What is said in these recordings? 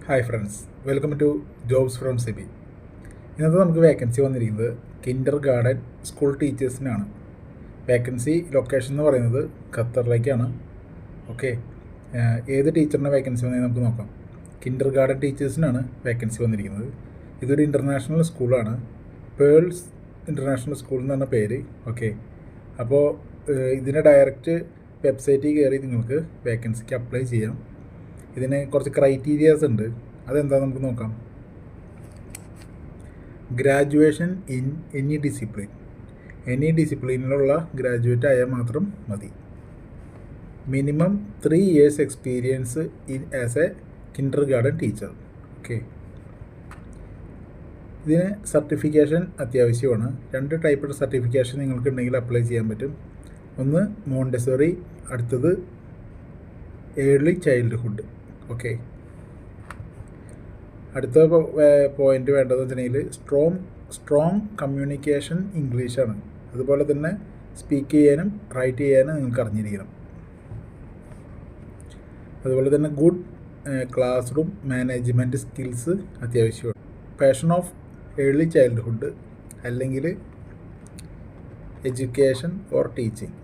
Hi friends, welcome to jobs from Sibi. ഇന്നത്തെ നമുക്ക് vacancy വന്നിരിക്കുന്നത് കിൻഡർ ഗാർഡൻ സ്കൂൾ ടീച്ചേഴ്സിനാണ്. വേക്കൻസി ലൊക്കേഷൻ എന്ന് പറയുന്നത് ഖത്തറിലേക്കാണ്. ഓക്കെ, ഏത് ടീച്ചറിൻ്റെ വേക്കൻസി വന്നെങ്കിൽ നമുക്ക് നോക്കാം. കിൻഡർ ഗാർഡൻ ടീച്ചേഴ്സിനാണ് വേക്കൻസി വന്നിരിക്കുന്നത്. ഇതൊരു ഇൻ്റർനാഷണൽ സ്കൂളാണ്, പേൾസ് ഇൻ്റർനാഷണൽ സ്കൂൾ എന്നാണ് പേര്. ഓക്കെ, അപ്പോൾ ഇതിൻ്റെ ഡയറക്റ്റ് വെബ്സൈറ്റിൽ കയറി നിങ്ങൾക്ക് വേക്കൻസിക്ക് അപ്ലൈ ചെയ്യാം. ഇതിന് കുറച്ച് ക്രൈറ്റീരിയാസ് ഉണ്ട്, അതെന്താണെന്ന് നമുക്ക് നോക്കാം. ഗ്രാജുവേഷൻ ഇൻ എനി ഡിസിപ്ലിനിലുള്ള ഗ്രാജുവേറ്റ് ആയാൽ മാത്രം മതി. Minimum 3 years experience as A Kinder garden teacher. Okay, ഇതിന് സർട്ടിഫിക്കേഷൻ അത്യാവശ്യമാണ്. 2 ടൈപ്പ് സർട്ടിഫിക്കേഷൻ നിങ്ങൾക്കുണ്ടെങ്കിൽ അപ്ലൈ ചെയ്യാൻ പറ്റും. ഒന്ന് മോണ്ടെസറി, അടുത്തത് ഏർലി ചൈൽഡ്ഹുഡ്. ഓക്കെ, അടുത്ത പോയിന്റ് വേണ്ടതെന്ന് വെച്ചിട്ടുണ്ടെങ്കിൽ സ്ട്രോങ് കമ്മ്യൂണിക്കേഷൻ ഇംഗ്ലീഷാണ്. അതുപോലെ തന്നെ സ്പീക്ക് ചെയ്യാനും റൈറ്റ് ചെയ്യാനും നിങ്ങൾക്ക് അറിഞ്ഞിരിക്കണം. അതുപോലെ തന്നെ good class room management skills അത്യാവശ്യമാണ്. പാഷൻ ഓഫ് ഏർലി ചൈൽഡ്ഹുഡ് അല്ലെങ്കിൽ എഡ്യൂക്കേഷൻ ഓർ ടീച്ചിങ്.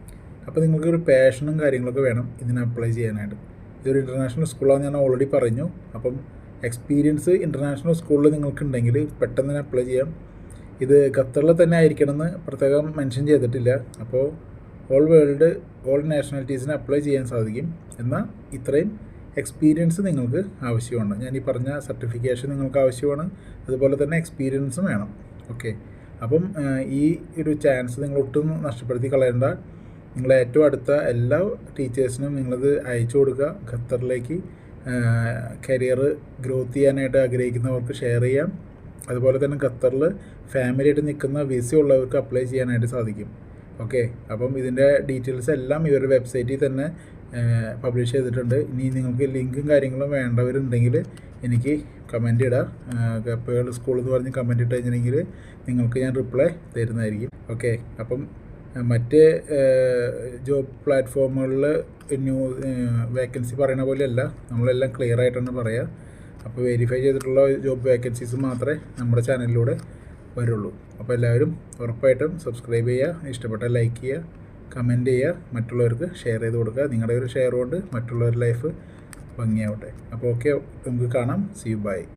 അപ്പോൾ നിങ്ങൾക്കൊരു പാഷനും കാര്യങ്ങളൊക്കെ വേണം ഇതിന് അപ്ലൈ ചെയ്യാനായിട്ട്. ഇതൊരു ഇൻ്റർനാഷണൽ സ്കൂളാണ്, ഞാൻ ഓൾറെഡി പറഞ്ഞു. അപ്പം എക്സ്പീരിയൻസ് ഇൻ്റർനാഷണൽ സ്കൂളിൽ നിങ്ങൾക്കുണ്ടെങ്കിൽ പെട്ടെന്ന് തന്നെ അപ്ലൈ ചെയ്യാം. ഇത് ഖത്തറിൽ തന്നെ ആയിരിക്കണമെന്ന് പ്രത്യേകം മെൻഷൻ ചെയ്തിട്ടില്ല. അപ്പോൾ ഓൾ നാഷണാലിറ്റീസിന് അപ്ലൈ ചെയ്യാൻ സാധിക്കും. എന്നാൽ ഇത്രയും എക്സ്പീരിയൻസ് നിങ്ങൾക്ക് ആവശ്യമാണ്. ഞാൻ ഈ പറഞ്ഞ സർട്ടിഫിക്കേഷൻ നിങ്ങൾക്ക് ആവശ്യമാണ്, അതുപോലെ തന്നെ എക്സ്പീരിയൻസും വേണം. ഓക്കെ, അപ്പം ഈ ഒരു ചാൻസ് നിങ്ങൾ ഒട്ടും നഷ്ടപ്പെടുത്തി കളയേണ്ട. നിങ്ങൾ ഏറ്റവും അടുത്ത എല്ലാ ടീച്ചേഴ്സിനും നിങ്ങളത് അയച്ചു കൊടുക്കുക. ഖത്തറിലേക്ക് കരിയർ ഗ്രോത്ത് ചെയ്യാനായിട്ട് ആഗ്രഹിക്കുന്നവർക്ക് ഷെയർ ചെയ്യാം. അതുപോലെ തന്നെ ഖത്തറിൽ ഫാമിലിയായിട്ട് നിൽക്കുന്ന വിസ ഉള്ളവർക്ക് അപ്ലൈ ചെയ്യാനായിട്ട് സാധിക്കും. ഓക്കെ, അപ്പം ഇതിൻ്റെ ഡീറ്റെയിൽസ് എല്ലാം ഇവരുടെ വെബ്സൈറ്റിൽ തന്നെ പബ്ലിഷ് ചെയ്തിട്ടുണ്ട്. ഇനി നിങ്ങൾക്ക് ലിങ്കും കാര്യങ്ങളും വേണ്ടവരുണ്ടെങ്കിൽ എനിക്ക് കമൻറ്റ് ഇടാം. പേൾ സ്കൂൾ എന്ന് പറഞ്ഞ് കമൻറ്റ് ഇട്ട് കഴിഞ്ഞിട്ടുണ്ടെങ്കിൽ നിങ്ങൾക്ക് ഞാൻ റിപ്ലൈ തരുന്നതായിരിക്കും. ഓക്കെ, അപ്പം മറ്റ് ജോബ് പ്ലാറ്റ്ഫോമുകളിൽ വേക്കൻസി പറയുന്ന പോലെയല്ല, നമ്മളെല്ലാം ക്ലിയർ ആയിട്ടാണ് പറയുക. അപ്പോൾ വെരിഫൈ ചെയ്തിട്ടുള്ള ജോബ് വേക്കൻസീസ് മാത്രമേ നമ്മുടെ ചാനലിലൂടെ വരുള്ളൂ. അപ്പോൾ എല്ലാവരും ഉറപ്പായിട്ടും സബ്സ്ക്രൈബ് ചെയ്യുക, ഇഷ്ടപ്പെട്ടാൽ ലൈക്ക് ചെയ്യുക, കമൻറ്റ് ചെയ്യുക, മറ്റുള്ളവർക്ക് ഷെയർ ചെയ്ത് കൊടുക്കുക. നിങ്ങളുടെ ഒരു ഷെയർ കൊണ്ട് മറ്റുള്ളവരുടെ ലൈഫ് ഭംഗിയാവട്ടെ. അപ്പോൾ ഓക്കെ, നമുക്ക് കാണാം. See you, by.